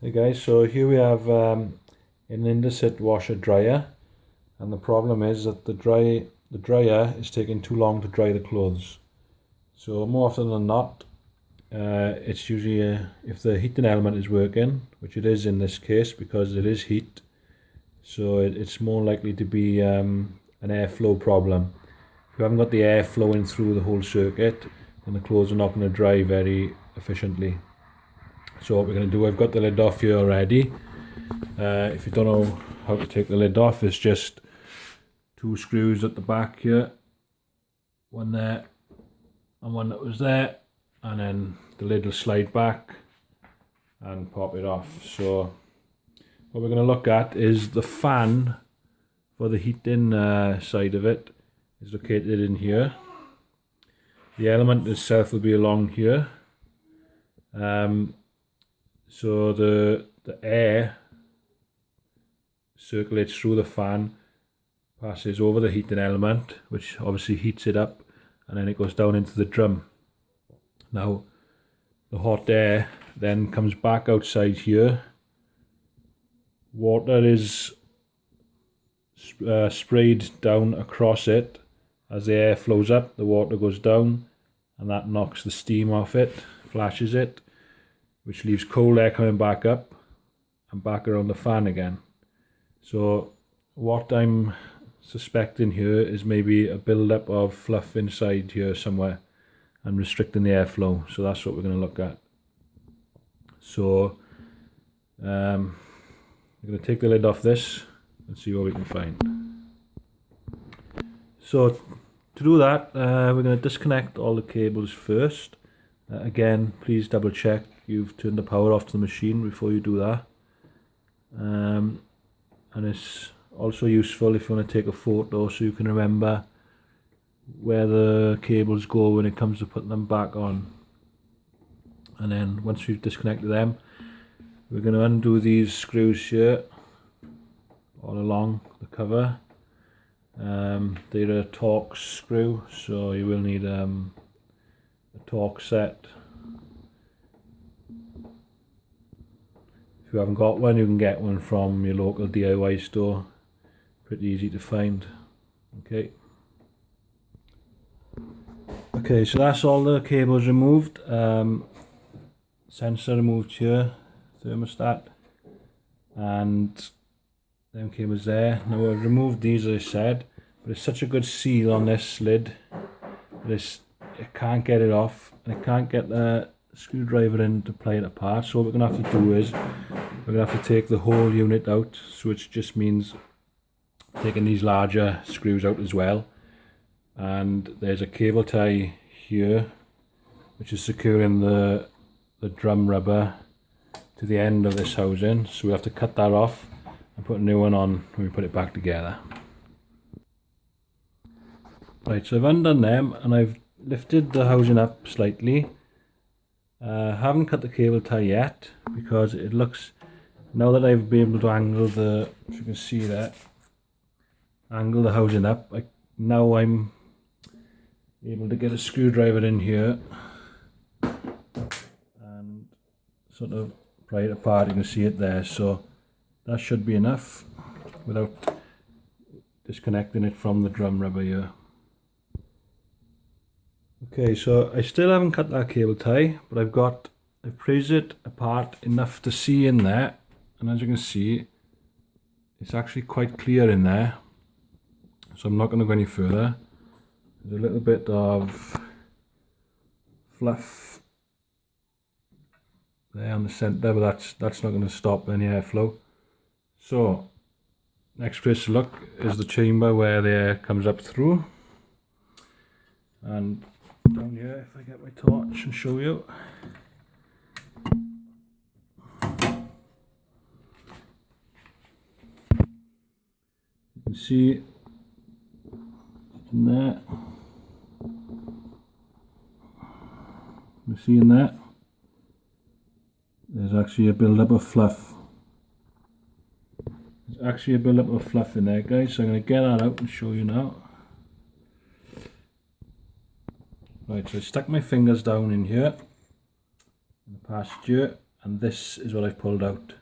Hey guys, so here we have an Indesit washer dryer, and the problem is that the dryer is taking too long to dry the clothes. So more often than not, it's usually if the heating element is working, which it is in this case because it is heat, so it's more likely to be an airflow problem. If you haven't got the air flowing through the whole circuit, then the clothes are not going to dry very efficiently. So what we're going to do, I've got the lid off here already. If you don't know how to take the lid off, it's just two screws at the back here, one there and one that was there, and then the lid will slide back and pop it off. So what we're going to look at is the fan for the heating side of it is located in here. The element itself will be along here. So the air circulates through the fan, passes over the heating element, which obviously heats it up, and then it goes down into the drum. Now the hot air then comes back outside here. Water is sprayed down across it. As the air flows up, the water goes down, and that knocks the steam off it, flashes it, which leaves cold air coming back up and back around the fan again. So what I'm suspecting here is maybe a build-up of fluff inside here somewhere and restricting the airflow. So that's what we're going to look at. So I'm going to take the lid off this and see what we can find. So to do that, we're going to disconnect all the cables first. Again, please double check you've turned the power off to the machine before you do that. And it's also useful if you want to take a photo so you can remember where the cables go when it comes to putting them back on. And then once we've disconnected them, we're going to undo these screws here all along the cover. They're a Torx screw, so you will need a Torx set. If you haven't got one, you can get one from your local DIY store. Pretty easy to find. Okay, so that's all the cables removed. Sensor removed here, thermostat, and them cables there. Now I've removed these, as I said, but it's such a good seal on this lid that it can't get it off, and it can't get the screwdriver in to pry it apart. So what we're going to have to do is we're going to have to take the whole unit out, so which just means taking these larger screws out as well. And there's a cable tie here which is securing the drum rubber to the end of this housing, so we have to cut that off and put a new one on when we put it back together. Right, so I've undone them and I've lifted the housing up slightly. Haven't cut the cable tie yet because it looks, now that I've been able to angle the, if you can see that, angle the housing up, now I'm able to get a screwdriver in here and sort of pry it apart. You can see it there, so that should be enough without disconnecting it from the drum rubber here. Okay, so I still haven't cut that cable tie, but I've prized it apart enough to see in there, and as you can see, it's actually quite clear in there. So I'm not going to go any further. There's a little bit of fluff there on the centre, but that's not going to stop any airflow. So next place to look is the chamber where the air comes up through, and down here, if I get my torch and show you, you can see in there, you see in there, there's actually a build-up of fluff. There's actually a build-up of fluff in there, guys, so I'm going to get that out and show you now. Right, so I stuck my fingers down in here, in the past here, and this is what I've pulled out.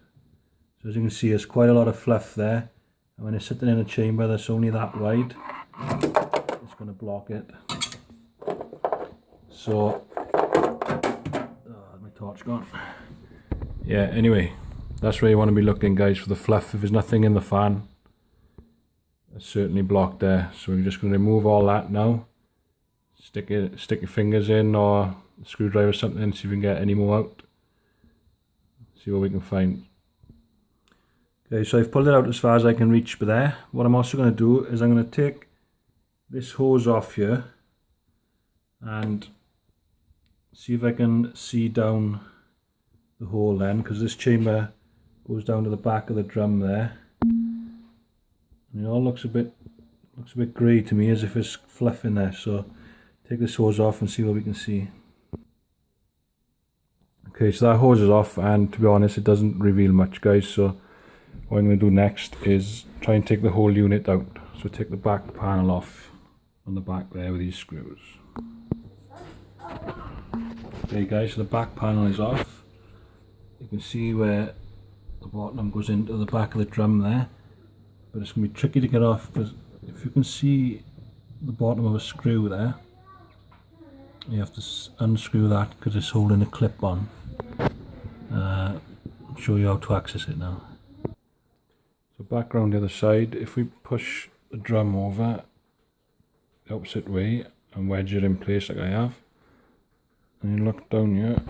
So as you can see, there's quite a lot of fluff there, and when it's sitting in a chamber that's only that wide, it's going to block it. So, my torch gone. Yeah, anyway, that's where you want to be looking, guys, for the fluff. If there's nothing in the fan, it's certainly blocked there. So we're just going to remove all that now. Stick your fingers in, or a screwdriver or something, see if we can get any more out. See what we can find. Okay, so I've pulled it out as far as I can reach there. What I'm also going to do is I'm going to take this hose off here and see if I can see down the hole then, because this chamber goes down to the back of the drum there. And it all looks a bit grey to me, as if there's fluff in there. So take this hose off and see what we can see. Okay, so that hose is off, and to be honest, it doesn't reveal much, guys. So what I'm going to do next is try and take the whole unit out. So take the back panel off on the back there with these screws. Okay guys, so the back panel is off. You can see where the bottom goes into the back of the drum there, but it's going to be tricky to get off, because if you can see the bottom of a screw there, you have to unscrew that because it's holding a clip on. I'll show you how to access it now. So back around the other side, if we push the drum over the opposite way and wedge it in place like I have, and you look down here,